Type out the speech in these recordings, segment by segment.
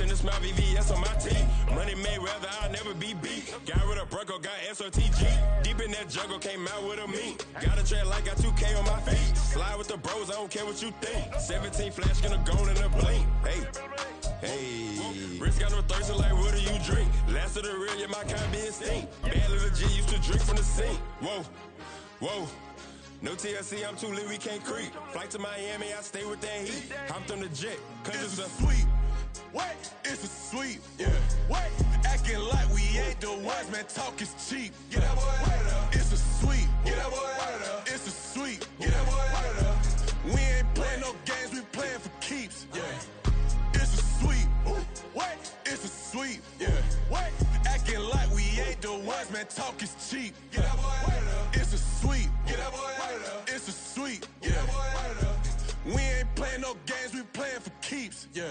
finna smile VVS on my team. Money made rather I'll never be beat. Got rid of Bronco, got SOTG. Deep in that jungle, came out with a meat. Got a track like got 2K on my feet. Slide with the bros, I don't care what you think. 17 flash, gonna go in a blink. Hey, wrist got no thirst, like what do you drink? Last of the real, yeah, my kind be extinct. Bad little G used to drink from the sink. Whoa, whoa. No TLC, I'm too lit, we can't creep. Flight to Miami, I stay with that heat. Hopped on the jet, cause it's a sweet. What? It's a sweet. Yeah. What? Acting like we ain't the ones, man, talk is cheap. Get that boy out of there. It's a sweet. Get that boy out of there. It's a sweet. Get that boy out of there. We ain't playing no games, we playing for keeps. Yeah. It's a sweet. What? It's a sweet. Yeah. What? Acting like we ain't the ones, man, talk is cheap. Get that boy out of there. It's a sweet. Get that boy out of there. It's a sweet. Get that boy out of there. We ain't playing no games, we playing for keeps. Yeah.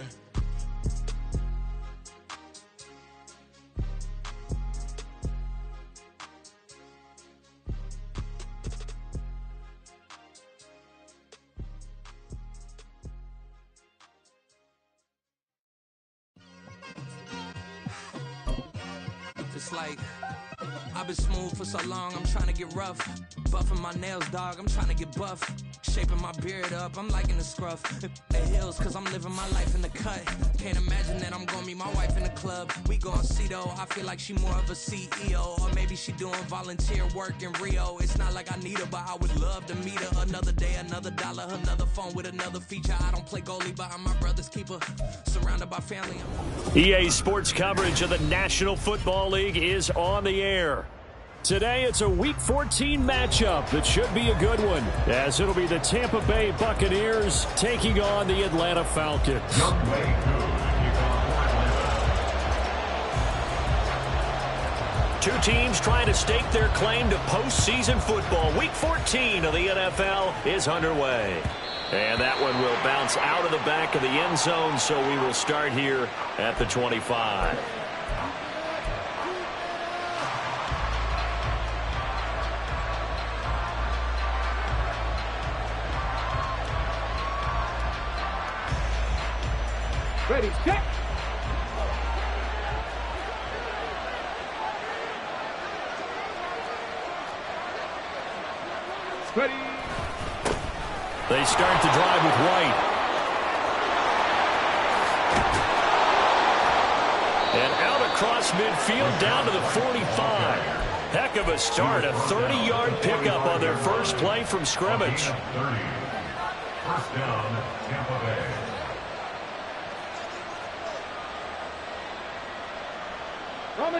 It's like, I've been smooth for so long, I'm trying to get rough. Buffing my nails, dog, I'm trying to get buff. Shaping my beard up, I'm liking the scruff. The hills, cause I'm living my life in the cut. Can't imagine that I'm gonna meet my wife in the club. We gon' see though, I feel like she more of a CEO. Or maybe she doing volunteer work in Rio. It's not like I need her, but I would love to meet her. Another day, another dollar, another phone with another feature. I don't play goalie, but I'm my brother's keeper. Surrounded by family. EA Sports coverage of the National Football League is on the air. Today, it's a Week 14 matchup that should be a good one, as it'll be the Tampa Bay Buccaneers taking on the Atlanta Falcons. Two teams trying to stake their claim to postseason football. Week 14 of the NFL is underway. And that one will bounce out of the back of the end zone, so we will start here at the 25. Ready, set. Ready. They start the drive with White. And out across midfield down to the 45. Heck of a start, a 30-yard pickup on their first play from scrimmage. First down, Tampa Bay.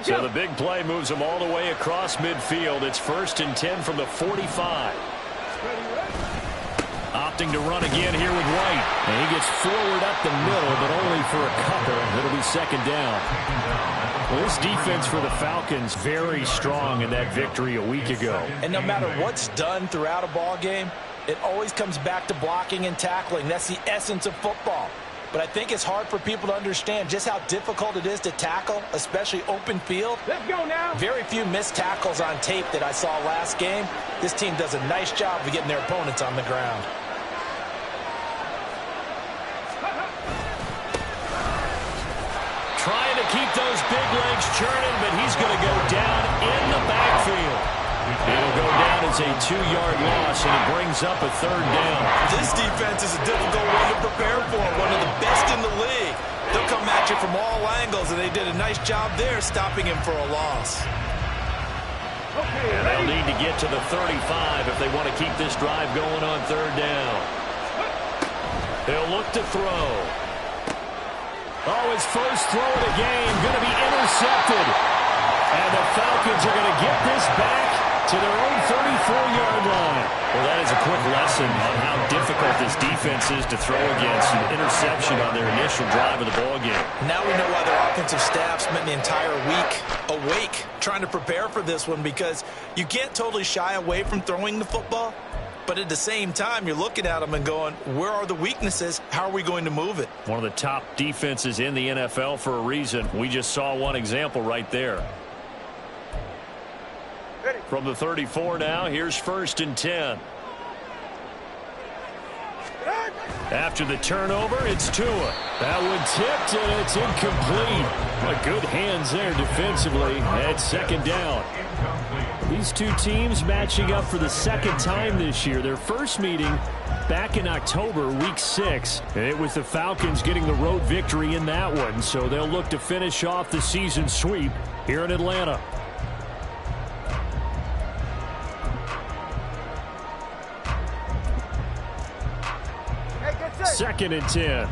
So the big play moves them all the way across midfield. It's 1st and 10 from the 45. Opting to run again here with White. And he gets forward up the middle, but only for a couple. It'll be 2nd down. Well, this defense for the Falcons very strong in that victory a week ago. And no matter what's done throughout a ball game, it always comes back to blocking and tackling. That's the essence of football. But I think it's hard for people to understand just how difficult it is to tackle, especially open field. Let's go now. Very few missed tackles on tape that I saw last game. This team does a nice job of getting their opponents on the ground. Trying to keep those big legs churning, but he's going to go down in the backfield. It'll go down as a 2-yard loss, and it brings up a 3rd down. This defense is a difficult one to prepare for, one of the best in the league. They'll come at you from all angles, and they did a nice job there stopping him for a loss. And they'll need to get to the 35 if they want to keep this drive going on 3rd down. They'll look to throw. Oh, his first throw of the game going to be intercepted. And the Falcons are going to get this back to their own 34-yard line. Well, that is a quick lesson on how difficult this defense is to throw against. An interception on their initial drive of the ballgame. Now we know why their offensive staff spent the entire week awake trying to prepare for this one, because you can't totally shy away from throwing the football. But at the same time, you're looking at them and going, where are the weaknesses? How are we going to move it? One of the top defenses in the NFL for a reason. We just saw one example right there. From the 34 now, here's 1st and 10. After the turnover, it's Tua. That one tipped, and it's incomplete. But good hands there defensively at second down. These two teams matching up for the second time this year. Their first meeting back in October, week 6. And it was the Falcons getting the road victory in that one. So they'll look to finish off the season sweep here in Atlanta. Second and 10.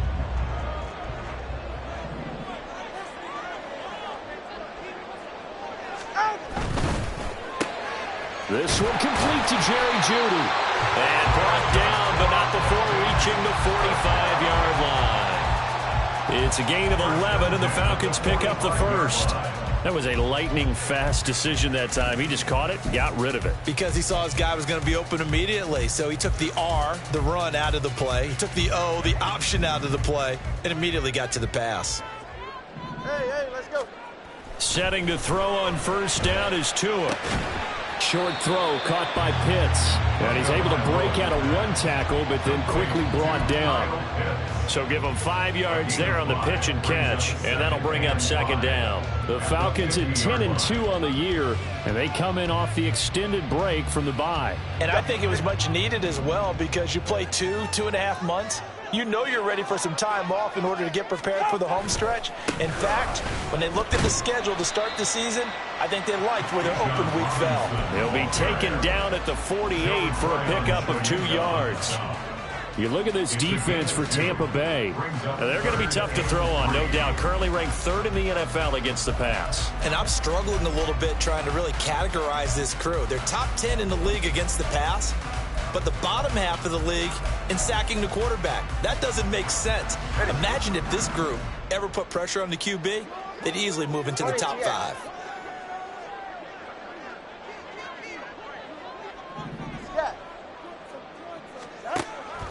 This one complete to Jerry Jeudy. And brought down, but not before reaching the 45-yard line. It's a gain of 11, and the Falcons pick up the first. That was a lightning-fast decision that time. He just caught it, got rid of it. Because he saw his guy was going to be open immediately. So he took the R, the run, out of the play. He took the O, the option, out of the play, and immediately got to the pass. Hey, let's go. Setting to throw on first down is Tua. Short throw caught by Pitts. And he's able to break out of one tackle, but then quickly brought down. So give him 5 yards there on the pitch and catch, and that'll bring up second down. The Falcons in 10-2 on the year, and they come in off the extended break from the bye. And I think it was much needed as well, because you play 2.5 months. You know you're ready for some time off in order to get prepared for the home stretch. In fact, when they looked at the schedule to start the season, I think they liked where their open week fell. They'll be taken down at the 48 for a pickup of 2 yards. You look at this defense for Tampa Bay. Now, they're going to be tough to throw on, no doubt. Currently ranked 3rd in the NFL against the pass. And I'm struggling a little bit trying to really categorize this crew. They're top 10 in the league against the pass, but the bottom half of the league in sacking the quarterback. That doesn't make sense. Imagine if this group ever put pressure on the QB, they'd easily move into the top 5.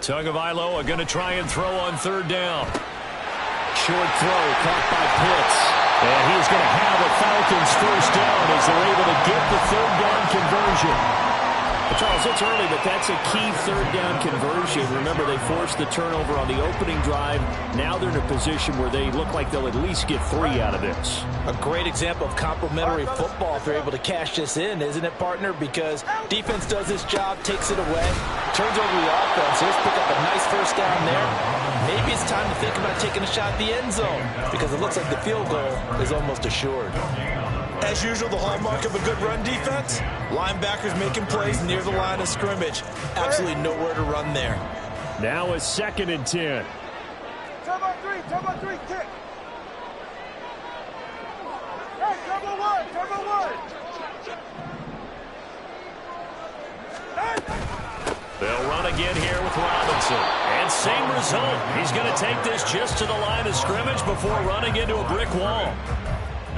Tagovailoa going to try and throw on third down. Short throw caught by Pitts. And he's going to have a Falcons first down as they're able to get the third down conversion. Charles, it's early, but that's a key third down conversion. Remember, they forced the turnover on the opening drive. Now they're in a position where they look like they'll at least get 3 out of this. A great example of complementary football if they're able to cash this in, isn't it, partner? Because defense does this job, takes it away, turns over the offense. Let's pick up a nice first down there. Maybe it's time to think about taking a shot at the end zone, because it looks like the field goal is almost assured. As usual, the hallmark of a good run defense, linebackers making plays near the line of scrimmage. Absolutely nowhere to run there. Now a 2nd and 10. Turbo 3, kick. Hey, turbo 1. They'll run again here with Robinson. And same result. He's going to take this just to the line of scrimmage before running into a brick wall.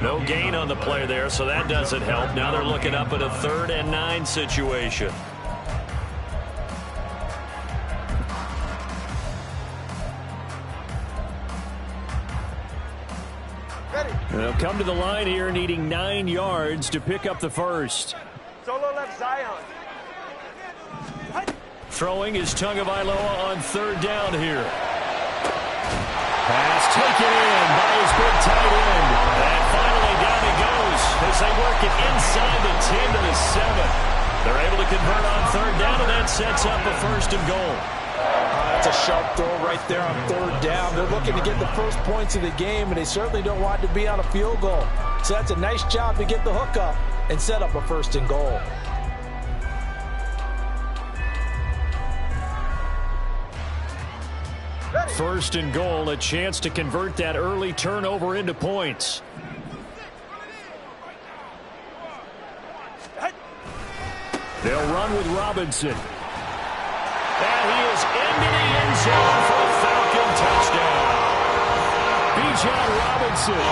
No gain on the play there, so that doesn't help. Now they're looking up at a 3rd and 9 situation. They'll come to the line here needing 9 yards to pick up the first. Solo left Zion. Throwing is Tagovailoa on third down here. Pass taken in by his big tight end. And finally down he goes as they work it inside the 10 to the 7. They're able to convert on third down, and that sets up a 1st and goal. That's a sharp throw right there on third down. They're looking to get the first points of the game, and they certainly don't want to be on a field goal. So that's a nice job to get the hook up and set up a 1st and goal. First and goal, a chance to convert that early turnover into points. They'll run with Robinson. And he is into the end zone for a Falcon touchdown. Bijan Robinson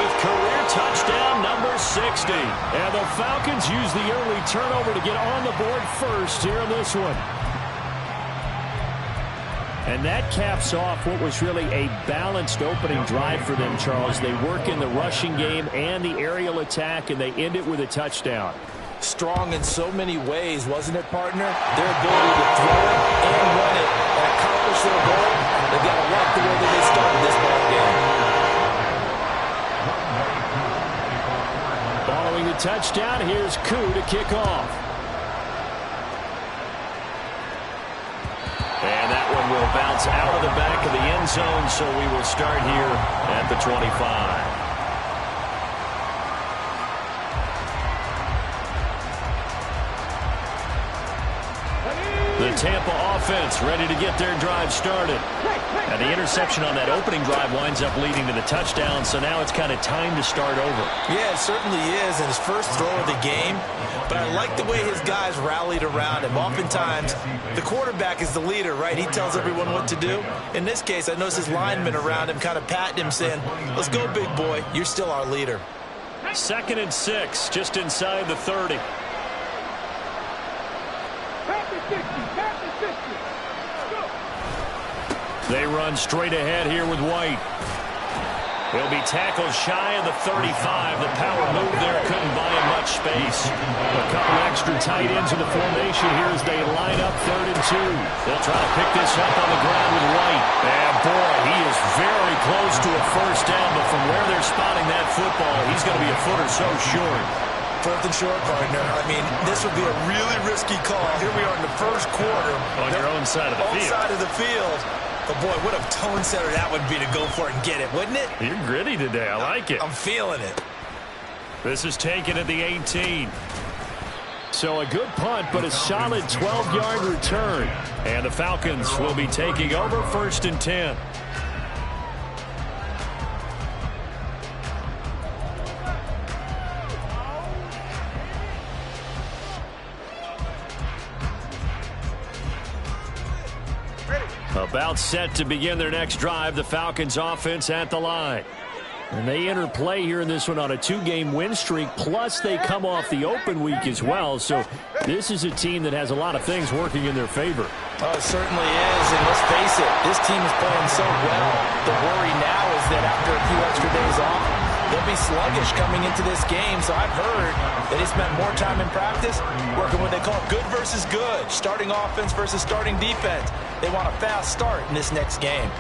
with career touchdown number 60. And the Falcons use the early turnover to get on the board first here in this one. And that caps off what was really a balanced opening drive for them, Charles. They work in the rushing game and the aerial attack, and they end it with a touchdown. Strong in so many ways, wasn't it, partner? Their ability to throw it and run it and accomplish their goal, they've got to like the way that they started this ball game. Following the touchdown, here's Koo to kick off. And that one will bounce out of the back of the end zone, so we will start here at the 25. The Tampa offense ready to get their drive started. And the interception on that opening drive winds up leading to the touchdown, so now it's kind of time to start over. Yeah, it certainly is, and his first throw of the game. But I like the way his guys rallied around him. Oftentimes, the quarterback is the leader, right? He tells everyone what to do. In this case, I noticed his linemen around him kind of patting him, saying, let's go, big boy. You're still our leader. 2nd and 6, just inside the 30. They run straight ahead here with White. He'll be tackled shy of the 35. The power move there couldn't buy him much space. A couple extra tight ends in the formation here as they line up 3rd and 2. They'll try to pick this up on the ground with White. And boy, he is very close to a first down, but from where they're spotting that football, he's going to be a foot or so short. 4th and short, partner. I mean, this would be a really risky call. Here we are in the first quarter. On your own side of the field. Side of the field. But, boy, what a tone setter that would be to go for it and get it, wouldn't it? You're gritty today. I like it. I'm feeling it. This is taken at the 18. So a good punt, but a solid 12-yard return. And the Falcons will be taking over 1st and 10. About set to begin their next drive, the Falcons offense at the line. And they enter play here in this one on a 2-game win streak, plus they come off the open week as well. So this is a team that has a lot of things working in their favor. Oh, it certainly is, and let's face it, this team is playing so well. The worry now is that after a few extra days off, they'll be sluggish coming into this game. So I've heard that he spent more time in practice working what they call good versus good, starting offense versus starting defense. They want a fast start in this next game.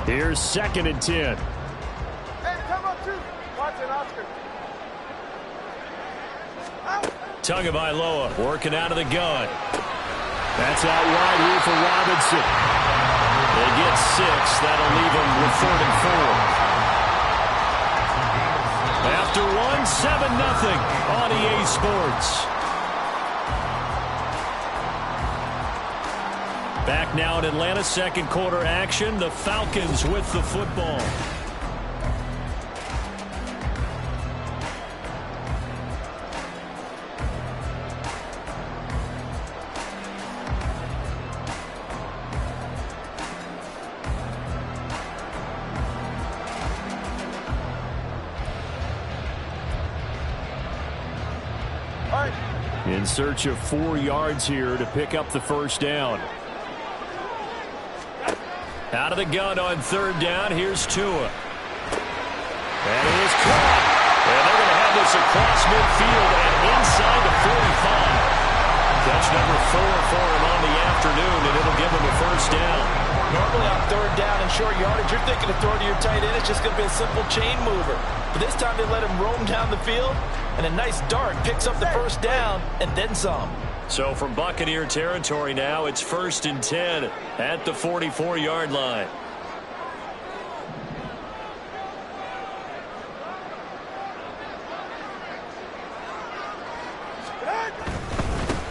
Here's 2nd and 10. Hey, come up too. Watson, Oscar. Tagovailoa working out of the gun. That's out wide here for Robinson. They get 6. That'll leave them with 3rd and 4. After 1, 7-0 on EA Sports. Back now in Atlanta, 2nd quarter action. The Falcons with the football. In search of 4 yards here to pick up the first down. Out of the gun on 3rd down. Here's Tua. And he is caught. And they're going to have this across midfield and inside the 45. Catch number 4 for him on the afternoon, and it'll give him a first down. Normally on 3rd down and short yardage, you're thinking to throw to your tight end. It's just going to be a simple chain mover. But this time they let him roam down the field, and a nice dart picks up the first down and then some. So from Buccaneer territory now, it's 1st and 10 at the 44-yard line.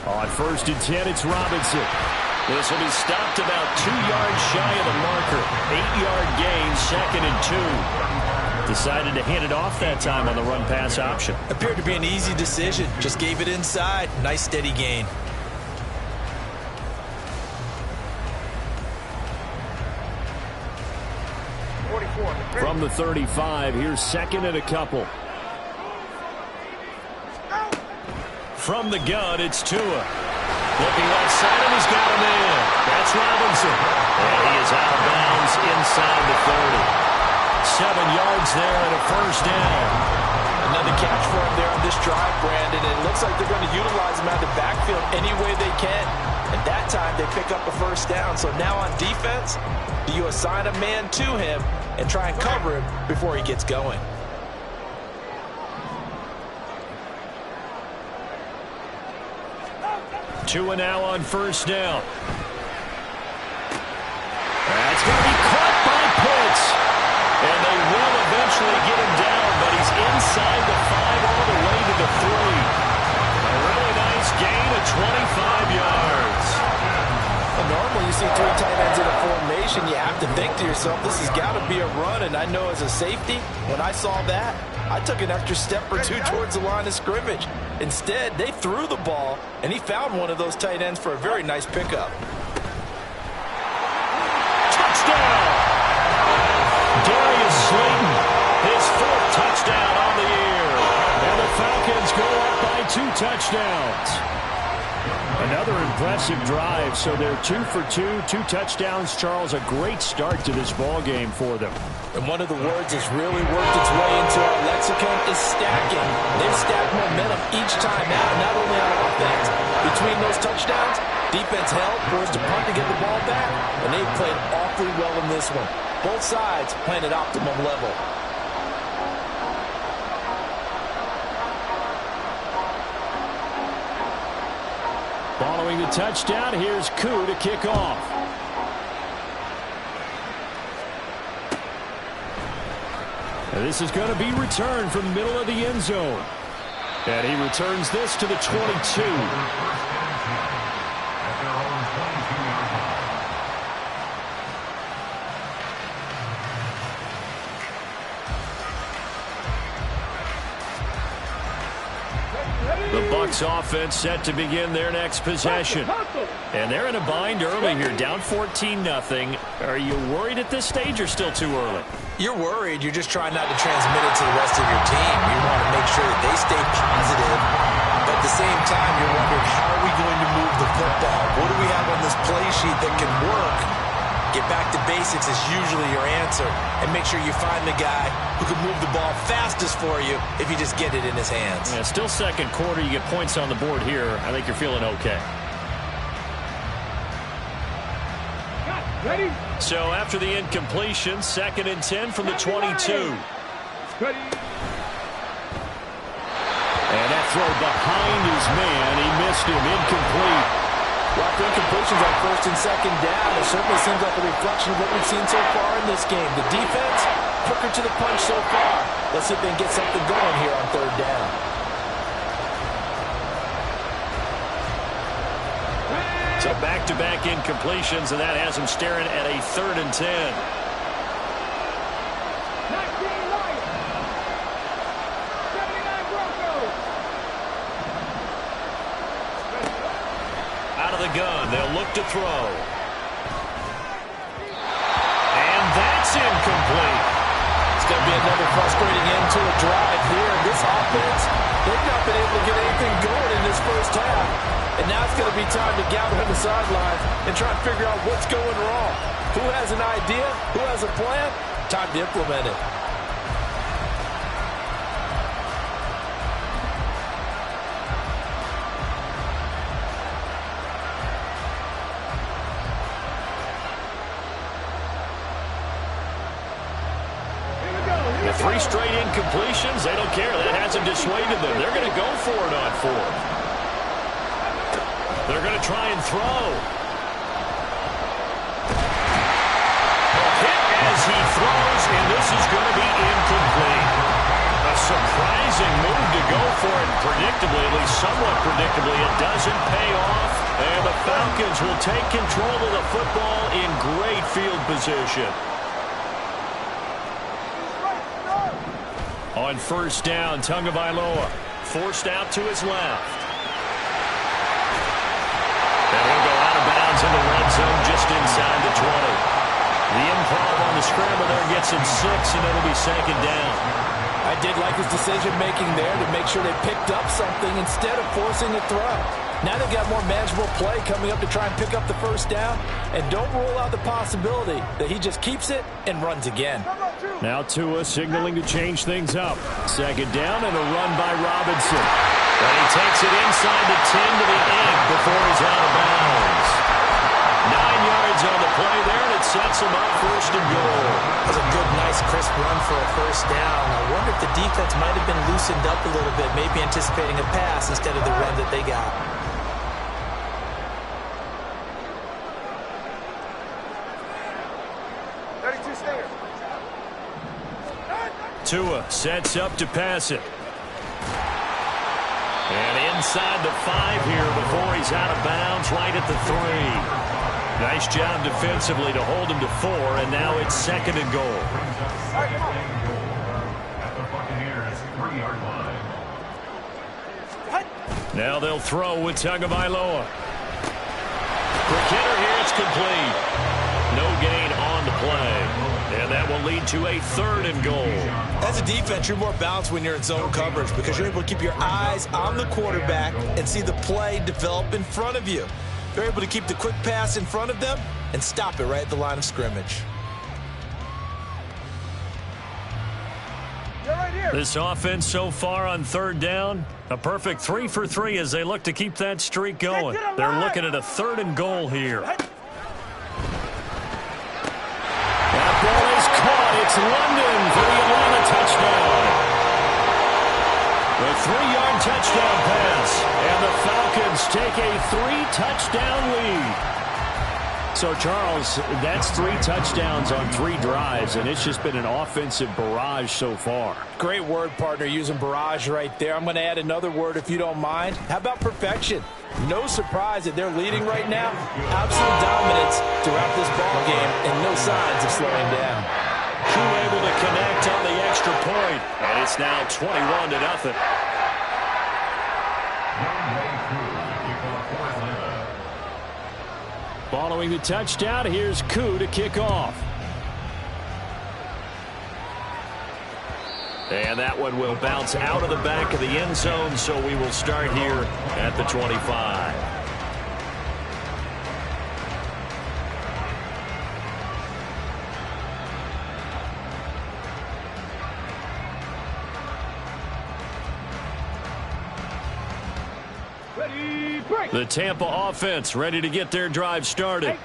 On 1st and 10, it's Robinson. This will be stopped about 2 yards shy of the marker. 8-yard gain, 2nd and 2. Decided to hand it off that time on the run-pass option. Appeared to be an easy decision. Just gave it inside. Nice steady gain. From the 35, here's 2nd and a couple. From the gun, it's Tua. Looking left side, and he's got him in. That's Robinson. And he is out of bounds inside the 30. 7 yards there and a first down. Another catch for him there on this drive, Brandon, and it looks like they're going to utilize him out of the backfield any way they can. And that time, they pick up a first down. So now on defense, do you assign a man to him and try and cover him before he gets going? Two and now on first down. That's going to be caught by Pitts. And they will eventually get him down, but he's inside the 5 all the way to the 3. A really nice gain of 25 yards. Well, normally you see 3 tight ends in a formation, you have to think to yourself, this has got to be a run. And I know as a safety, when I saw that, I took an extra step or 2 towards the line of scrimmage. Instead, they threw the ball, and he found one of those tight ends for a very nice pickup. Touchdown! Darius Slayton, his 4th touchdown on the year. And the Falcons go up by 2 touchdowns. Another impressive drive, so they're 2 for 2, 2 touchdowns. Charles, a great start to this ball game for them. And one of the words that's really worked its way into our lexicon is stacking. They've stacked momentum each time out, not only on offense. Between those touchdowns, defense held, forced a punt to get the ball back, and they've played awfully well in this one. Both sides playing at optimum level. Following the touchdown, here's Koo to kick off. And this is going to be returned from the middle of the end zone. And he returns this to the 22. The Bucks offense set to begin their next possession. And they're in a bind early here, down 14-0. Are you worried at this stage or still too early? You're worried. You're just trying not to transmit it to the rest of your team. You want to make sure that they stay positive. But at the same time, you're wondering, how are we going to move the football? What do we have on this play sheet that can work? Get back to basics is usually your answer. And make sure you find the guy who can move the ball fastest for you if you just get it in his hands. Yeah, still second quarter. You get points on the board here. I think you're feeling okay. Ready? So after the incompletion, 2nd and 10 from the 22. Ready? And that throw behind his man. He missed him. Incomplete. Well, after incompletions on 1st and 2nd down, it certainly seems like a reflection of what we've seen so far in this game. The defense, quicker to the punch so far. Let's see if they can get something going here on 3rd down. So back-to-back incompletions, and that has him staring at a 3rd and 10. Out of the gun, they'll look to throw. And that's incomplete. It's going to be another frustrating end to a drive here. This offense, they've not been able to get anything going in this first half. And now it's going to be time to gather on the sidelines and try and figure out what's going wrong. Who has an idea? Who has a plan? Time to implement it. The 3 straight incompletions, they don't care. That hasn't dissuaded them. They're going to go for it on 4th. They're going to try and throw. Hit as he throws, and this is going to be incomplete. A surprising move to go for it. Predictably, at least somewhat predictably, it doesn't pay off. And the Falcons will take control of the football in great field position. On 1st down, Tagovailoa forced out to his left. And he'll go out of bounds in the red zone just inside the 20. The improv on the scramble there gets him 6, and it'll be 2nd down. I did like his decision-making there to make sure they picked up something instead of forcing a throw. Now they've got more manageable play coming up to try and pick up the 1st down. And don't rule out the possibility that he just keeps it and runs again. Number 2. Now Tua signaling to change things up. Second down and a run by Robinson. And he takes it inside the 10 to the 8 before he's out of bounds. 9 yards on the play there, and it sets him up first and goal. That was a good, nice, crisp run for a first down. I wonder if the defense might have been loosened up a little bit, maybe anticipating a pass instead of the run that they got. Tua sets up to pass it. And inside the 5 here before he's out of bounds, right at the 3. Nice job defensively to hold him to 4, and now it's second and goal. Now they'll throw with Tagovailoa. Quick hitter here, it's complete. No gain on the play. And that will lead to a third and goal. As a defense, you're more balanced when you're in zone coverage because you're able to keep your eyes on the quarterback and see the play develop in front of you. You're able to keep the quick pass in front of them and stop it right at the line of scrimmage. This offense so far on third down, a perfect 3 for 3 as they look to keep that streak going. They're looking at a third and goal here. That ball is caught. It's London for the Atlanta touchdown. The 3-yard touchdown pass, and the Falcons take a 3-touchdown lead. So, Charles, that's 3 touchdowns on 3 drives, and it's just been an offensive barrage so far. Great word, partner, using barrage right there. I'm going to add another word if you don't mind. How about perfection? No surprise that they're leading right now. Absolute dominance throughout this ball game and no signs of slowing down. Who able to connect on the extra point, and it's now 21-0. Following the touchdown, here's Koo to kick off. And that one will bounce out of the back of the end zone, so we will start here at the 25. The Tampa offense ready to get their drive started.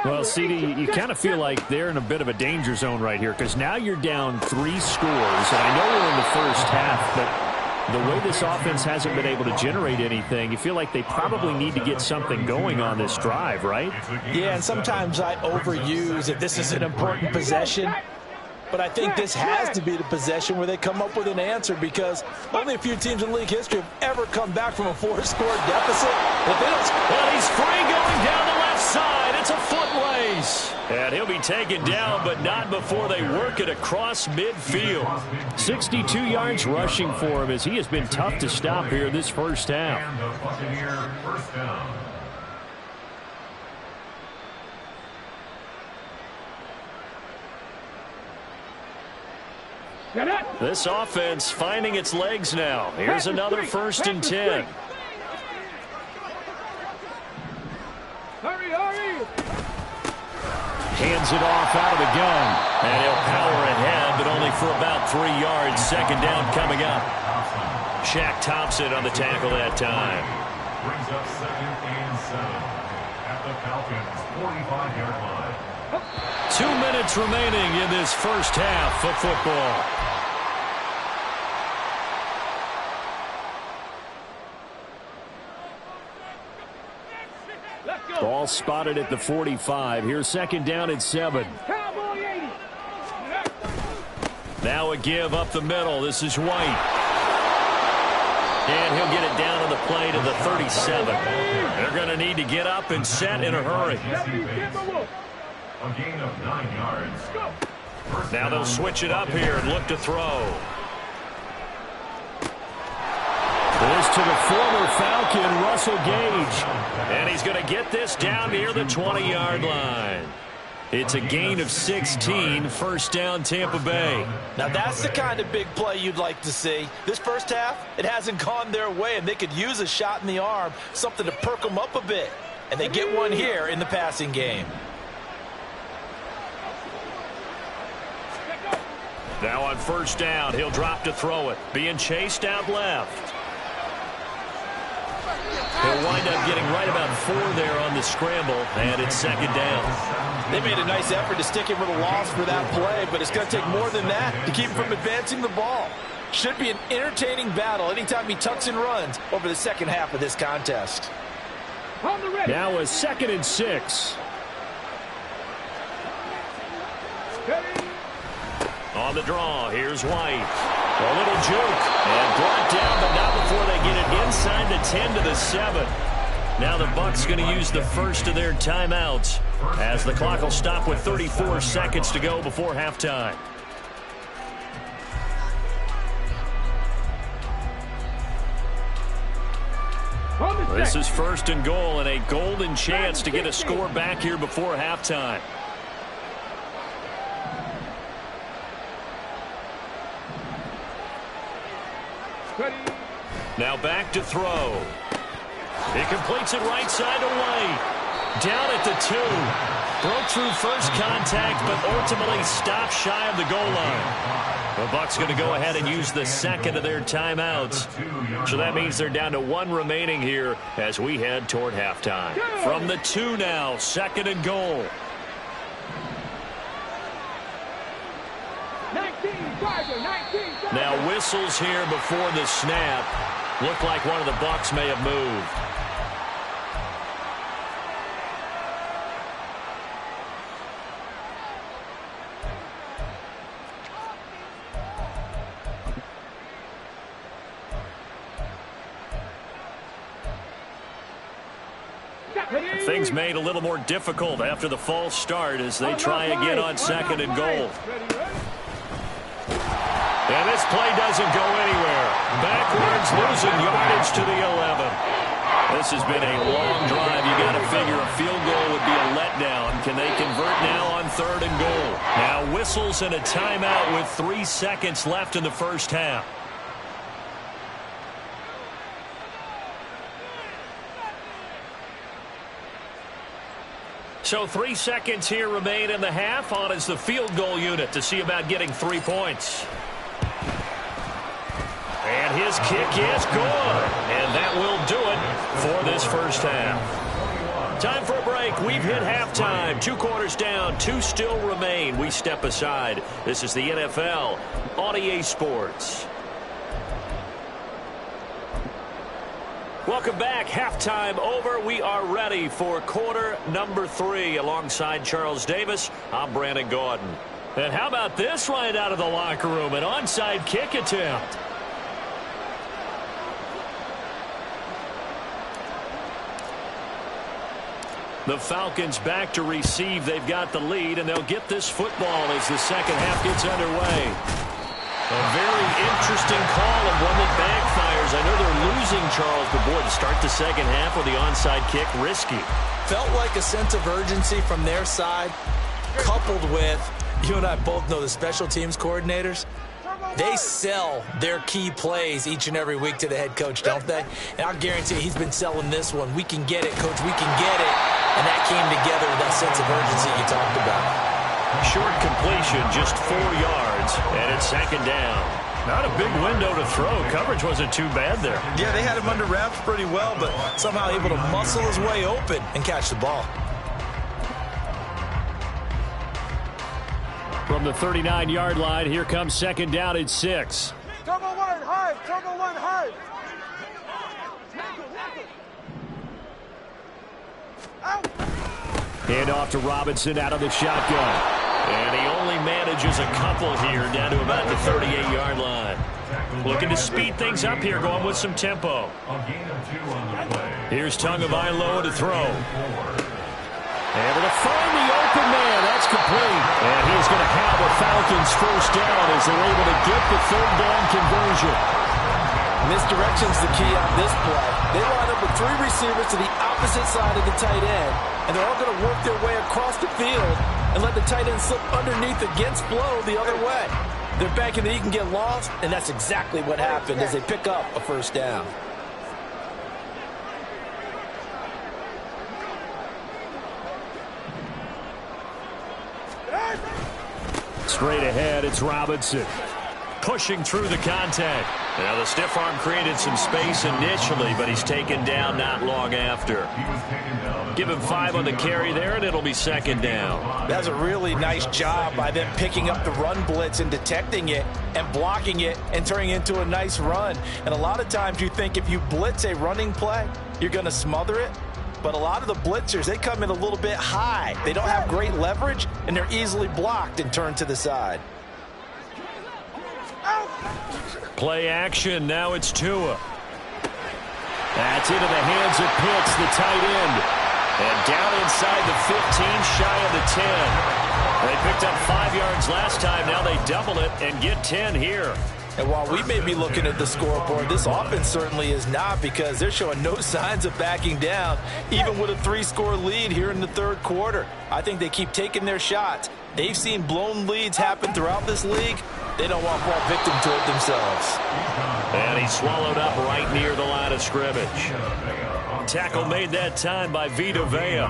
Well, CD, you kind of feel like they're in a bit of a danger zone right here because now you're down 3 scores. And I know we're in the first half, but the way this offense hasn't been able to generate anything, you feel like they probably need to get something going on this drive, right? Yeah, and sometimes I overuse if this is an important possession. But I think this has to be the possession where they come up with an answer because only a few teams in league history have ever come back from a 4-score deficit. If they don't... Well, he's free going down the left side. It's a foot race. And he'll be taken down, but not before they work it across midfield. 62 yards rushing for him as he has been tough to stop here this first half. This offense finding its legs now. Here's another 1st and 10. Hands it off out of the gun. And he'll power ahead, but only for about 3 yards. Second down coming up. Shaq Thompson on the tackle that time. Brings up 2nd and 7 at the Falcons' 45-yard line. 2 minutes remaining in this first half of football. Ball spotted at the 45. Here's 2nd down and 7. Now a give up the middle. This is White. And he'll get it down on the play to the 37. They're going to need to get up and set in a hurry. A gain of 9 yards. Now they'll switch it up here and look to throw. This to the former Falcon, Russell Gage. And he's going to get this down near the 20-yard line. It's a gain of 16, 1st down Tampa Bay. Now that's the kind of big play you'd like to see. This first half, it hasn't gone their way, and they could use a shot in the arm, something to perk them up a bit. And they get one here in the passing game. Now on first down, he'll drop to throw it. Being chased out left. He'll wind up getting right about 4 there on the scramble, and it's second down. They made a nice effort to stick him with a loss for that play, but it's going to take more than that to keep him from advancing the ball. Should be an entertaining battle anytime he tucks and runs over the second half of this contest. Now a 2nd and 6. On the draw, here's White. A little juke, and brought down, but not before they get it inside the 10 to the 7. Now the Bucks going to use the first of their timeouts as the clock will stop with 34 seconds to go before halftime. This is 1st and goal and a golden chance to get a score back here before halftime. Now back to throw. He completes it right side to White. Down at the 2. Broke through first contact, but ultimately stopped shy of the goal line. The Bucks going to go ahead and use the 2nd of their timeouts. So that means they're down to 1 remaining here as we head toward halftime. From the 2 now, 2nd and goal. 19. Now whistles here before the snap. Looked like one of the Bucks may have moved. Things made a little more difficult after the false start as they try again on 2nd and goal. And this play doesn't go anywhere. Backwards, losing yardage to the 11. This has been a long drive. You got to figure a field goal would be a letdown. Can they convert now on 3rd and goal? Now whistles and a timeout with 3 seconds left in the first half. So 3 seconds here remain in the half. On is the field goal unit to see about getting 3 points. And his kick is good. And that will do it for this first half. Time for a break. We've hit halftime. 2 quarters down. 2 still remain. We step aside. This is the NFL on EA Sports. Welcome back. Halftime over. We are ready for quarter number 3. Alongside Charles Davis, I'm Brandon Gordon. And how about this right out of the locker room? An onside kick attempt. The Falcons back to receive. They've got the lead, and they'll get this football as the second half gets underway. A very interesting call and one that backfires. I know they're losing, Charles, but boy, to start the second half with the onside kick, risky. Felt like a sense of urgency from their side, coupled with, you and I both know the special teams coordinators. They sell their key plays each and every week to the head coach, don't they? And I'll guarantee you he's been selling this one. We can get it, coach, we can get it. And that came together with that sense of urgency you talked about. Short completion, just 4 yards, and it's second down. Not a big window to throw. Coverage wasn't too bad there. Yeah, they had him under wraps pretty well, but somehow able to muscle his way open and catch the ball. From the 39-yard line, here comes second down at 6. Turbo 1, high. Turbo 1, high. Out. Hand off to Robinson out of the shotgun. And he only manages a couple here down to about the 38-yard line. Looking to speed things up here, going with some tempo. Here's Tagovailoa to throw. Able to find the open man. That's complete. And he's going to have the Falcons first down as they're able to get the 3rd down conversion. Misdirection's the key on this play. They line up with 3 receivers to the opposite side of the tight end, and they're all going to work their way across the field and let the tight end slip underneath against flow the other way. They're banking that he can get lost, and that's exactly what happened as they pick up a first down. Straight ahead, it's Robinson. Pushing through the contact. Now the stiff arm created some space initially, but he's taken down not long after. Give him 5 on the carry there, and it'll be second down. That's a really nice job by them picking up the run blitz and detecting it and blocking it and turning it into a nice run. And a lot of times you think if you blitz a running play, you're going to smother it. But a lot of the blitzers, they come in a little bit high. They don't have great leverage, and they're easily blocked and turned to the side. Play action. Now it's Tua. That's into the hands of Pitts, the tight end. And down inside the 15, shy of the 10. They picked up 5 yards last time. Now they double it and get 10 here. And while we may be looking at the scoreboard, this offense certainly is not, because they're showing no signs of backing down, even with a 3-score lead here in the third quarter. I think they keep taking their shots. They've seen blown leads happen throughout this league. They don't want to fall victim to it themselves. And he swallowed up right near the line of scrimmage. Tackle made that time by Vita Vea.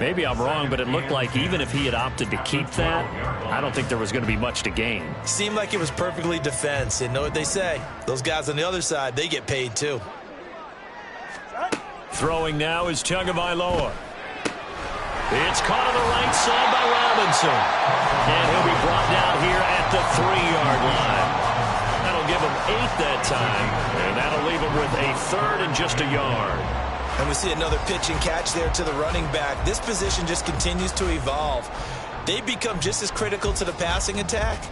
Maybe I'm wrong, but it looked like even if he had opted to keep that, I don't think there was going to be much to gain. Seemed like it was perfectly defense. And know what they say? Those guys on the other side, they get paid too. Throwing now is Tagovailoa. It's caught on the right side by Robinson. And he'll be brought down here at the 3-yard line. That'll give him 8 that time. And that'll leave him with a 3rd and just a yard. And we see another pitch and catch there to the running back. This position just continues to evolve. They become just as critical to the passing attack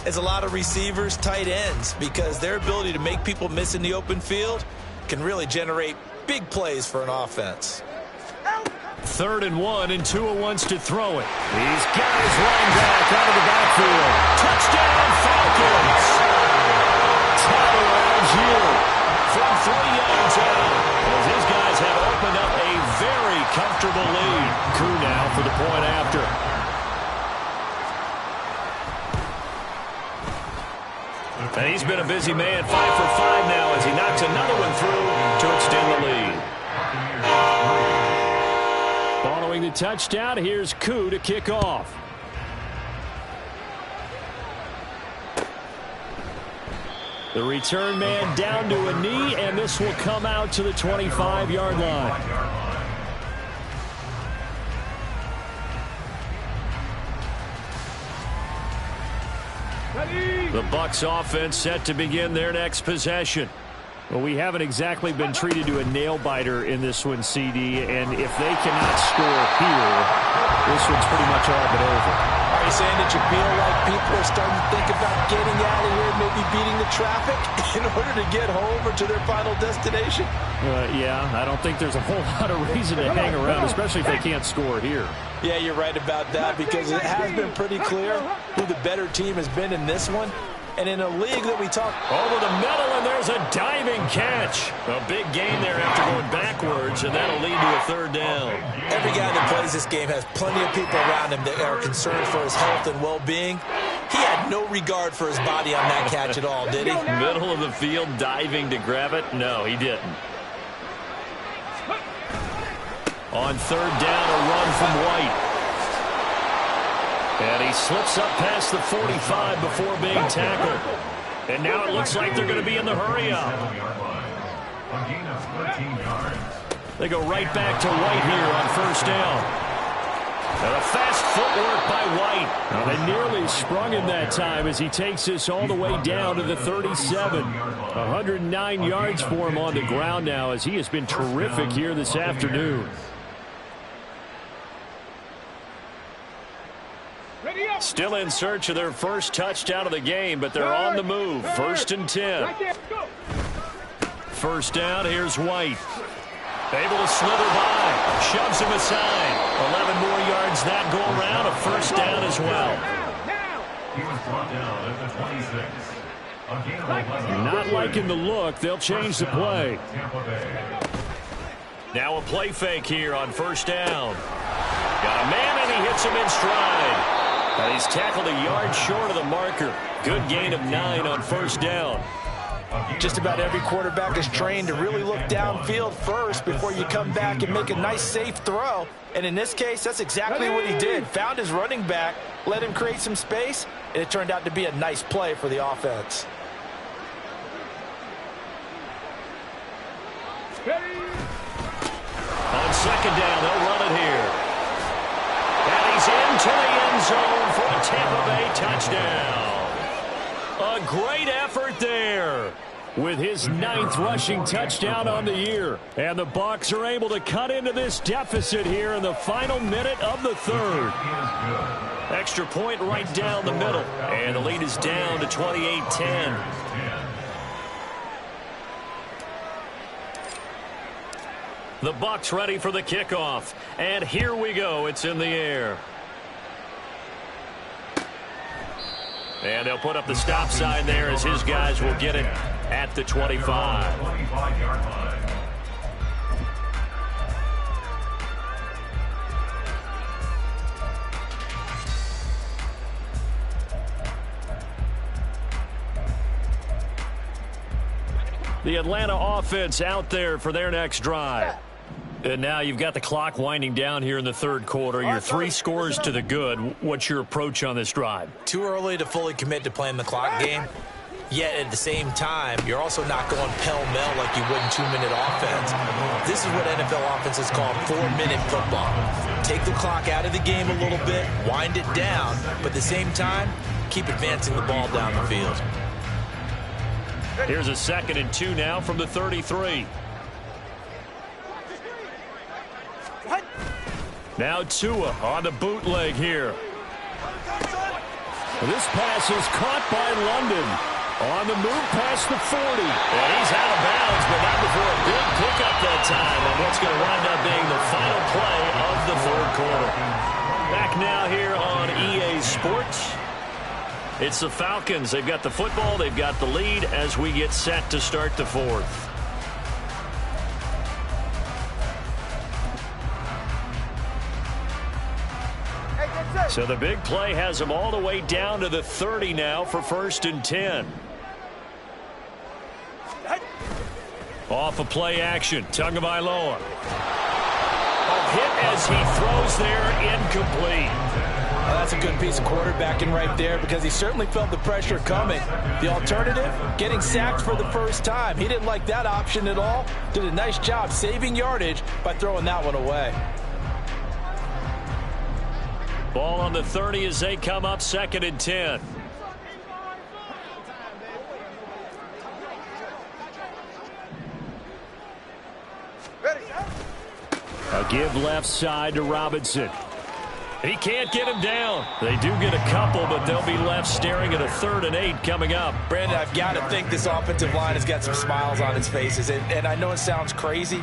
as a lot of receivers, tight ends, because their ability to make people miss in the open field can really generate big plays for an offense. 3rd and 1, and Tua wants to throw it. He's got his line back out of the backfield. Touchdown, Falcons! Tyler Algier from 3 yards out, as his guys have opened up a very comfortable lead. Koo now for the point after. And he's been a busy man, 5 for 5 now as he knocks another one through to extend the lead. Following the touchdown, here's Koo to kick off. The return man down to a knee, and this will come out to the 25-yard line. The Bucks offense set to begin their next possession. Well, we haven't exactly been treated to a nail-biter in this one, CD, and if they cannot score here, this one's pretty much all but over. Are you saying that you feel like people are starting to think about getting out of here, maybe beating the traffic in order to get home or to their final destination? Yeah, I don't think there's a whole lot of reason to hang around, especially if they can't score here. Yeah, you're right about that, because it has been pretty clear who the better team has been in this one. And in a league that we talk over the middle, and there's a diving catch. A big gain there after going backwards, and that'll lead to a 3rd down. Every guy that plays this game has plenty of people around him that are concerned for his health and well-being. He had no regard for his body on that catch at all, did he? Middle of the field, diving to grab it? No, he didn't. On 3rd down, a run from White. And he slips up past the 45 before being tackled. And now it looks like they're going to be in the hurry-up. They go right back to White here on 1st down. And a fast footwork by White. Now they nearly sprung him that time as he takes this all the way down to the 37. 109 yards for him on the ground now, as he has been terrific here this afternoon. Still in search of their first touchdown of the game, but they're on the move. 1st and 10. 1st down, here's White. Able to slither by. Shoves him aside. 11 more yards that go around. A 1st down as well. He was brought down at the 26. Not liking the look. They'll change the play. Now a play fake here on 1st down. Got a man, and he hits him in stride. And he's tackled a yard short of the marker. Good gain of 9 on 1st down. Just about every quarterback is trained to really look downfield first before you come back and make a nice, safe throw. And in this case, that's exactly what he did. Found his running back, let him create some space, and it turned out to be a nice play for the offense. On second down, they'll run it here. And he's into the end zone for a Tampa Bay touchdown. A great effort there with his 9th rushing touchdown on the year. And the Bucks are able to cut into this deficit here in the final minute of the third. Extra point right down the middle. And the lead is down to 28-10. The Bucks ready for the kickoff. And here we go. It's in the air. And they'll put up the stop sign there as his guys will get it at the 25. 25-yard line. The Atlanta offense out there for their next drive. And now you've got the clock winding down here in the third quarter. You're 3 scores to the good. What's your approach on this drive? Too early to fully commit to playing the clock game. Yet at the same time, you're also not going pell-mell like you would in 2-minute offense. This is what NFL offenses call 4-minute football. Take the clock out of the game a little bit, wind it down, but at the same time, keep advancing the ball down the field. Here's a 2nd and 2 now from the 33. Now Tua on the bootleg here. This pass is caught by London. On the move past the 40. And he's out of bounds, but not before a big pickup that time on what's going to wind up being the final play of the third quarter. Back now here on EA Sports. It's the Falcons. They've got the football. They've got the lead as we get set to start the fourth. So the big play has them all the way down to the 30 now for 1st and 10. Off of play action. Tagovailoa. Hit as he throws there, incomplete. That's a good piece of quarterbacking right there because he certainly felt the pressure coming. The alternative, getting sacked for the first time. He didn't like that option at all. Did a nice job saving yardage by throwing that one away. Ball on the 30 as they come up 2nd and 10. A give left side to Robinson. He can't get him down. They do get a couple, but they'll be left staring at a 3rd and 8 coming up. Brandon, I've got to think this offensive line has got some smiles on its faces. And I know it sounds crazy,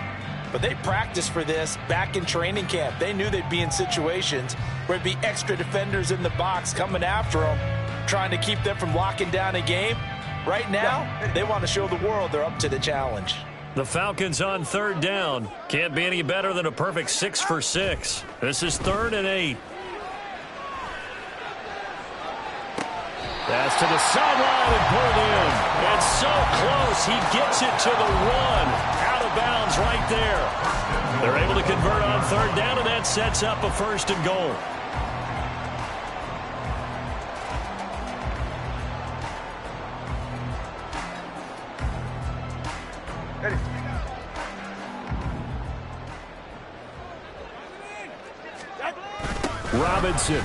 but they practiced for this back in training camp. They knew they'd be in situations where it'd be extra defenders in the box coming after them, trying to keep them from locking down a game. Right now, they want to show the world they're up to the challenge. The Falcons on 3rd down. Can't be any better than a perfect 6 for 6. This is 3rd and 8. That's to the sideline and pulled in. It's so close. He gets it to the 1. Out of bounds right there. They're able to convert on 3rd down, and that sets up a 1st and goal. Robinson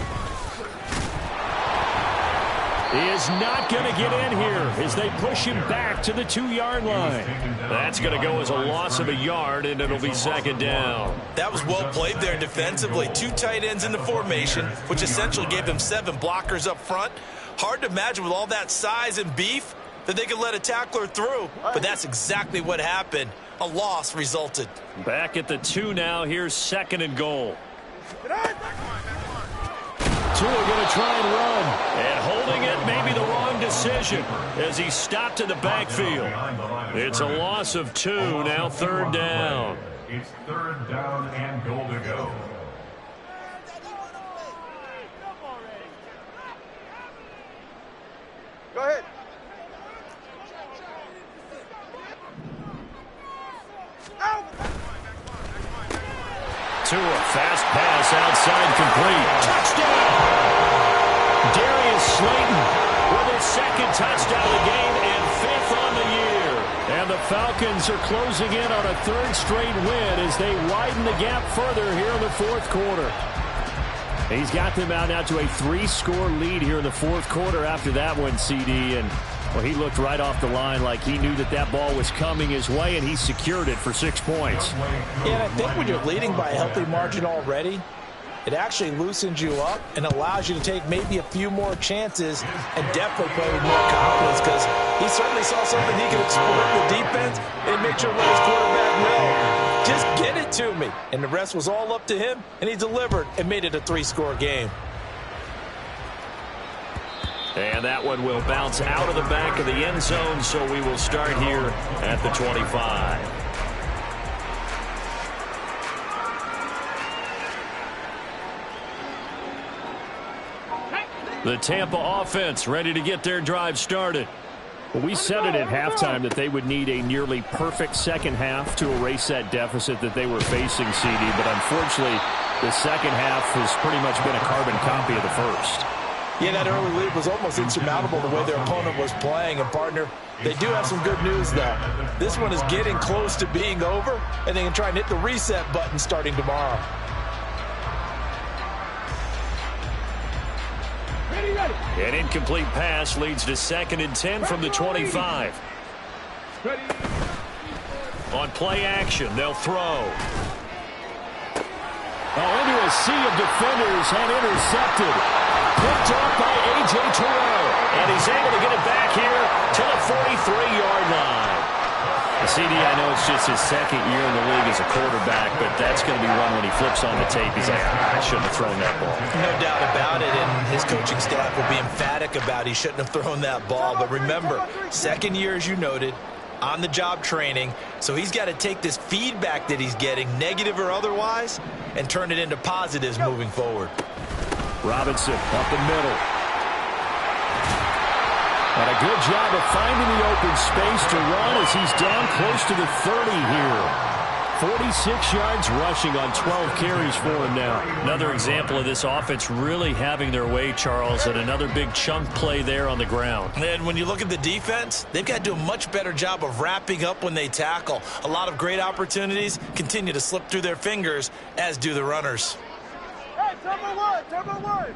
is not going to get in here as they push him back to the 2-yard line. That's going to go as a loss of a yard, and it'll be 2nd down. That was well played there defensively. 2 tight ends in the formation, which essentially gave them 7 blockers up front. Hard to imagine with all that size and beef that they could let a tackler through, but that's exactly what happened. A loss resulted. Back at the 2 now. Here's 2nd and goal. Tua going to try and run. And holding it may be the wrong decision as he stopped in the backfield. It's a loss of 2, now 3rd down. It's 3rd down and goal to go. Go ahead. Tua, fast pass outside complete. Touchdown! Darius is Slayton with his second touchdown of the game and 5th on the year. And the Falcons are closing in on a 3rd straight win as they widen the gap further here in the 4th quarter. He's got them out now to a 3-score lead here in the 4th quarter after that one, CD. And, well, he looked right off the line like he knew that that ball was coming his way, and he secured it for 6 points. Yeah, and I think when you're leading by a healthy margin already, it actually loosens you up and allows you to take maybe a few more chances and definitely play with more confidence, because he certainly saw something he could exploit the defense and make sure to let his quarterback know, just get it to me. And the rest was all up to him, and he delivered and made it a 3-score game. And that one will bounce out of the back of the end zone, so we will start here at the 25. The Tampa offense ready to get their drive started. Well, we said it at halftime that they would need a nearly perfect second half to erase that deficit that they were facing, CD. But unfortunately, the second half has pretty much been a carbon copy of the first. Yeah, that early lead was almost insurmountable the way their opponent was playing. And, partner, they do have some good news, though. This one is getting close to being over, and they can try and hit the reset button starting tomorrow. An incomplete pass leads to 2nd and 10 from the 25. On play action, they'll throw. Into a sea of defenders and intercepted. Picked off by A.J. Terrell. And he's able to get it back here to the 43-yard line. CD, I know it's just his 2nd year in the league as a quarterback, but that's going to be one when he flips on the tape. He's like, I shouldn't have thrown that ball. No doubt about it, and his coaching staff will be emphatic about he shouldn't have thrown that ball. But remember, 2nd year, as you noted, on-the-job training, so he's got to take this feedback that he's getting, negative or otherwise, and turn it into positives moving forward. Robinson up the middle. And a good job of finding the open space to run as he's down close to the 30 here. 46 yards rushing on 12 carries for him now. Another example of this offense really having their way, Charles, and another big chunk play there on the ground. And when you look at the defense, they've got to do a much better job of wrapping up when they tackle. A lot of great opportunities continue to slip through their fingers, as do the runners. Hey, number one.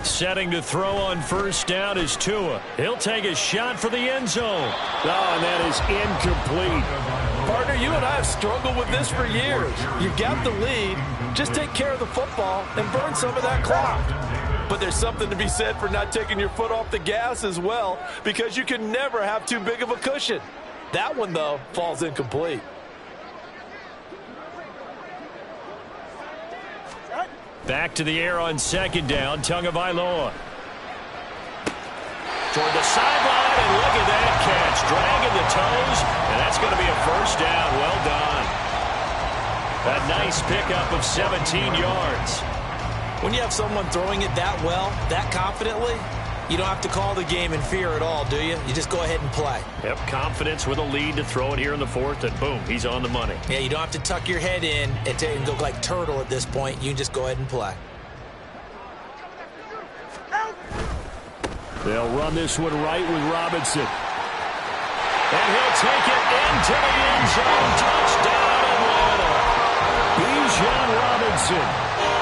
Setting to throw on 1st down is Tua. He'll take a shot for the end zone. Oh, and that is incomplete. Partner, you and I have struggled with this for years. You got the lead. Just take care of the football and burn some of that clock. But there's something to be said for not taking your foot off the gas as well, because you can never have too big of a cushion. That one, though, falls incomplete. Back to the air on 2nd down, Tagovailoa. Toward the sideline, and look at that catch. Dragging the toes, and that's going to be a 1st down. Well done. A nice pickup of 17 yards. When you have someone throwing it that well, that confidently, you don't have to call the game in fear at all, do you? You just go ahead and play. Yep, confidence with a lead to throw it here in the 4th, and boom, he's on the money. Yeah, you don't have to tuck your head in and go like turtle at this point. You can just go ahead and play. They'll run this one right with Robinson. And he'll take it into the end zone. Touchdown, Atlanta. Bijan Robinson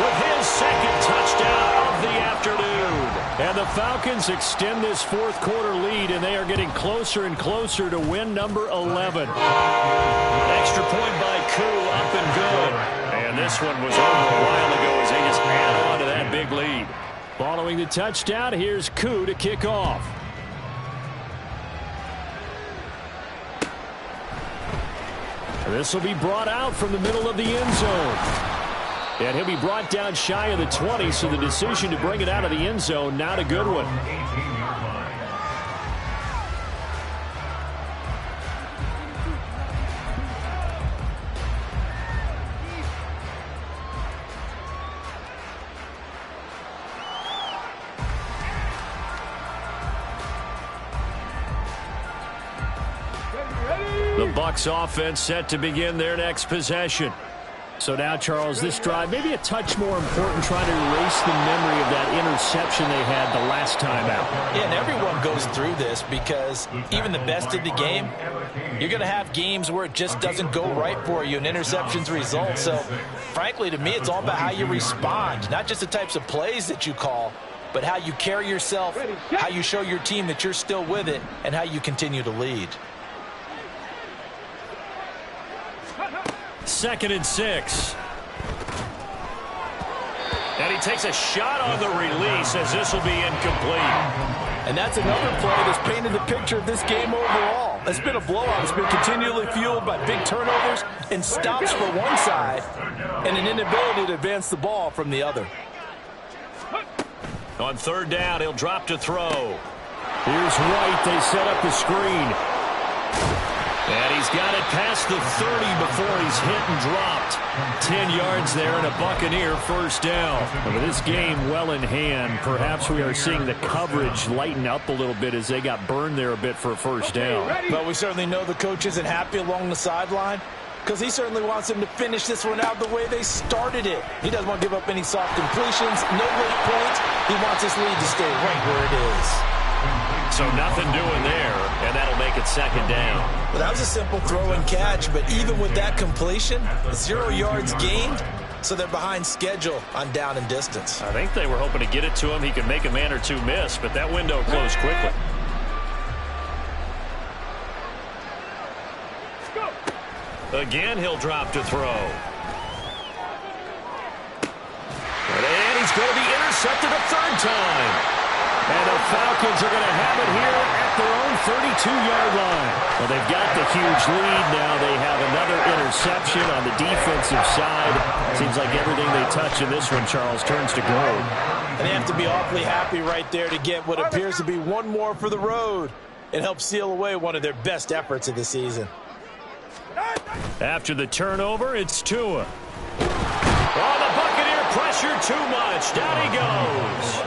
with his 2nd touchdown of the afternoon. And the Falcons extend this 4th quarter lead, and they are getting closer and closer to win number 11. Extra point by Koo, up and good. And this one was over a while ago as they just add on to that big lead. Following the touchdown, here's Koo to kick off. And this will be brought out from the middle of the end zone. And he'll be brought down shy of the 20, so the decision to bring it out of the end zone, not a good one. The Bucks offense set to begin their next possession. So now, Charles, this drive, maybe a touch more important, trying to erase the memory of that interception they had the last time out. Yeah, and everyone goes through this because even the best of the game, you're going to have games where it just doesn't go right for you and interceptions result. So, frankly, to me, it's all about how you respond, not just the types of plays that you call, but how you carry yourself, how you show your team that you're still with it, and how you continue to lead. 2nd and 6. And he takes a shot on the release as this will be incomplete. And that's another play that's painted the picture of this game overall. It's been a blowout. It's been continually fueled by big turnovers and stops for one side and an inability to advance the ball from the other. On 3rd down, he'll drop to throw. Here's White. They set up the screen. And he's got it past the 30 before he's hit and dropped. 10 yards there and a Buccaneer 1st down. And with this game well in hand, perhaps we are seeing the coverage lighten up a little bit as they got burned there a bit for a 1st down. But we certainly know the coach isn't happy along the sideline because he certainly wants them to finish this one out the way they started it. He doesn't want to give up any soft completions, no late points. He wants this lead to stay right where it is. So nothing doing there, and that'll make it 2nd down. Well, that was a simple throw and catch, but even with that completion, 0 yards gained, so they're behind schedule on down and distance. I think they were hoping to get it to him. He could make a man or two miss, but that window closed quickly. Again, he'll drop to throw. And he's going to be intercepted a 3rd time. And the Falcons are going to have it here at their own 32-yard line. Well, they've got the huge lead now. They have another interception on the defensive side. Seems like everything they touch in this one, Charles, turns to gold. And they have to be awfully happy right there to get what appears to be one more for the road. It helps seal away one of their best efforts of the season. After the turnover, it's Tua. Oh, the Buccaneer pressure too much. Down he goes.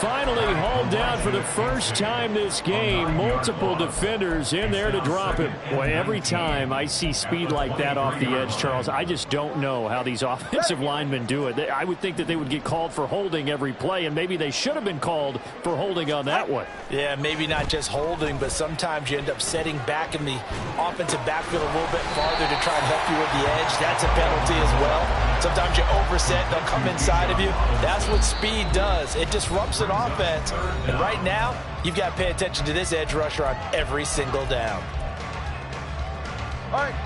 Finally hauled down for the first time this game. Multiple defenders in there to drop him. Boy, every time I see speed like that off the edge, Charles, I just don't know how these offensive linemen do it. I would think that they would get called for holding every play, and maybe they should have been called for holding on that one. Yeah, maybe not just holding, but sometimes you end up setting back in the offensive backfield a little bit farther to try and help you with the edge. That's a penalty as well. Sometimes you overset, they'll come inside of you. That's what speed does. It disrupts an offense. And right now, you've got to pay attention to this edge rusher on every single down.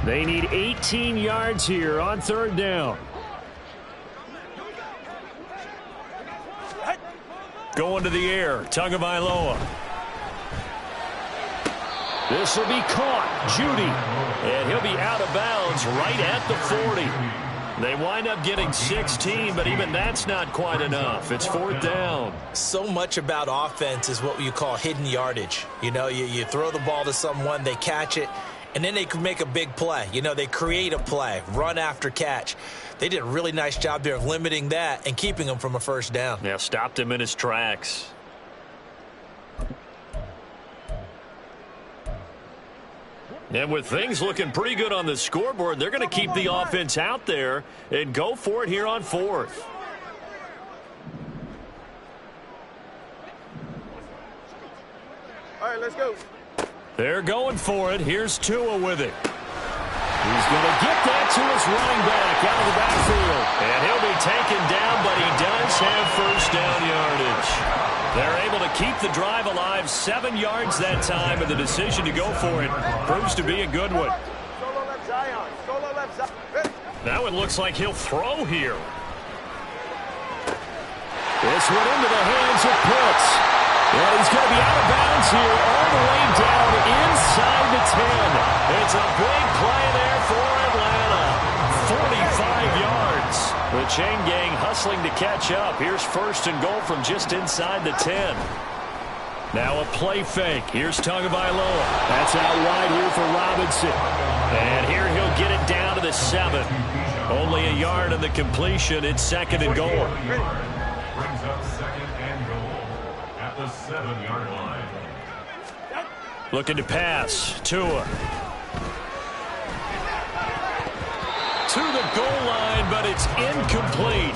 They need 18 yards here on 3rd down. Going to the air, Tagovailoa. This will be caught, Judy. And he'll be out of bounds right at the 40. They wind up getting 16, but even that's not quite enough. It's 4th down. So much about offense is what you call hidden yardage. You know, you throw the ball to someone, they catch it, and then they can make a big play. You know, they create a play, run after catch. They did a really nice job there of limiting that and keeping him from a 1st down. Yeah, stopped him in his tracks. And with things looking pretty good on the scoreboard, they're going to keep the offense out there and go for it here on 4th. All right, let's go. They're going for it. Here's Tua with it. He's going to get that to his running back out of the backfield. And he'll be taken down, but he does have 1st down yardage. They're able to keep the drive alive, 7 yards that time, and the decision to go for it proves to be a good one. Solo left Zion. Solo left Zion. That one looks like he'll throw here. This one into the hands of Pitts. And he's going to be out of bounds here all the way down inside the 10. It's a big play there for Atlanta. 45 yards. The chain gang hustling to catch up. Here's 1st and goal from just inside the 10. Now a play fake. Here's Tagovailoa. That's out wide here for Robinson. And here he'll get it down to the 7. Only a yard on the completion. It's 2nd and goal. Brings up 2nd and goal at the 7-yard line. Looking to pass. Tua. to the goal line, but it's incomplete.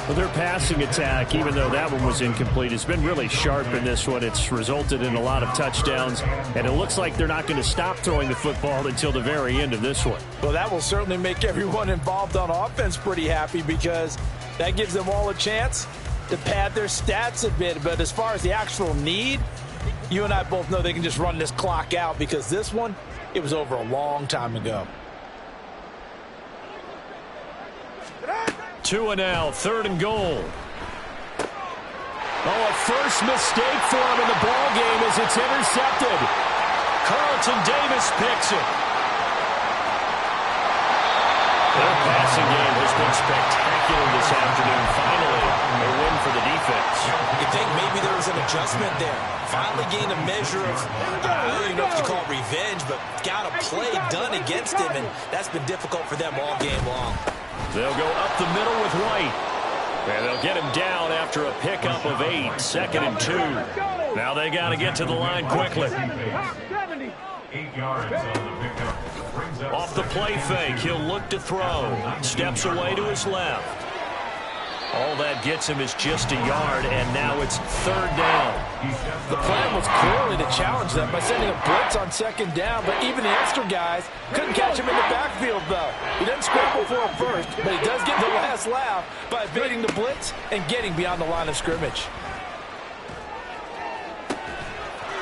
Well, their passing attack, even though that one was incomplete, has been really sharp in this one. It's resulted in a lot of touchdowns, and it looks like they're not going to stop throwing the football until the very end of this one. Well, that will certainly make everyone involved on offense pretty happy because that gives them all a chance to pad their stats a bit. But as far as the actual need, you and I both know they can just run this clock out because this one, it was over a long time ago. 2 and now, 3rd and goal. Oh, a first mistake for him in the ball game as it's intercepted. Carlton Davis picks it. Their passing game has been spectacular this afternoon. Finally, a win for the defense. You think maybe there was an adjustment there. Finally gained a measure of, I don't even know if you call it revenge, but got a play done against him, and that's been difficult for them all game long. They'll go up the middle with White. And they'll get him down after a pickup of 8, 2nd and 2. Now they got to get to the line quickly. 8 yards on the pickup. Off the play fake, he'll look to throw. Steps away to his left. All that gets him is just a yard, and now it's 3rd down. The plan was clearly to challenge them by sending a blitz on 2nd down, but even the extra guys couldn't catch him in the backfield, though. He doesn't scramble for a first, but he does get the last laugh by evading the blitz and getting beyond the line of scrimmage.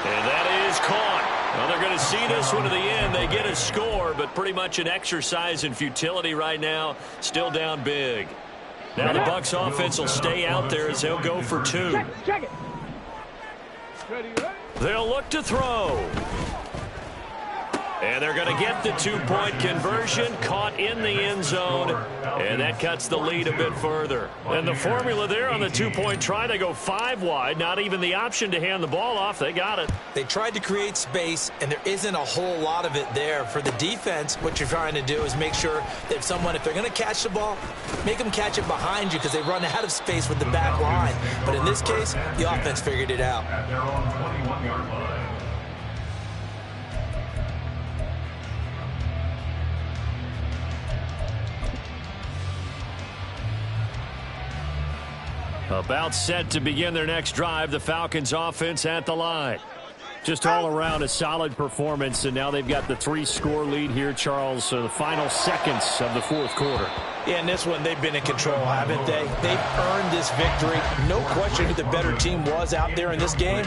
And that is caught. Well, they're going to see this one to the end. They get a score, but pretty much an exercise in futility right now. Still down big. Now the Bucks offense will stay out there as they'll go for 2. Check it. They'll look to throw. And they're going to get the 2-point conversion, caught in the end zone, and that cuts the lead a bit further. And the formula there on the 2-point try, they go 5 wide, not even the option to hand the ball off. They got it. They tried to create space, and there isn't a whole lot of it there. For the defense, what you're trying to do is make sure that if they're going to catch the ball, make them catch it behind you because they run out of space with the back line. But in this case, the offense figured it out. At their own 21-yard line. About set to begin their next drive, the Falcons offense at the line. Just all around a solid performance, and now they've got the 3-score lead here, Charles, so the final seconds of the 4th quarter. Yeah, in this one, they've been in control, haven't they? They've earned this victory. No question who the better team was out there in this game.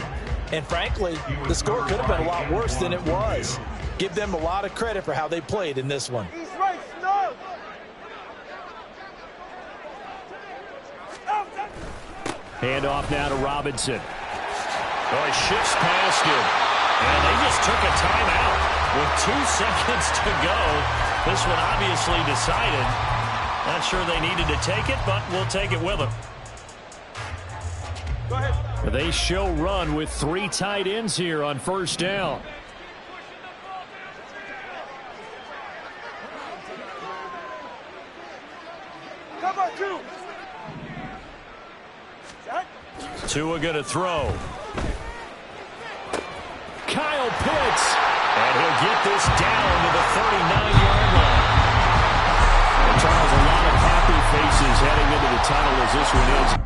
And frankly, the score could have been a lot worse than it was. Give them a lot of credit for how they played in this one. He's right, no. Handoff now to Robinson. Oh, he shifts past him. And they just took a timeout with 2 seconds to go. This one obviously decided. Not sure they needed to take it, but we'll take it with them. Go ahead. They show run with 3 tight ends here on 1st down. Come on, 2. Tua going to throw. Kyle Pitts. And he'll get this down to the 39-yard line. And Charles, a lot of happy faces heading into the tunnel as this one ends.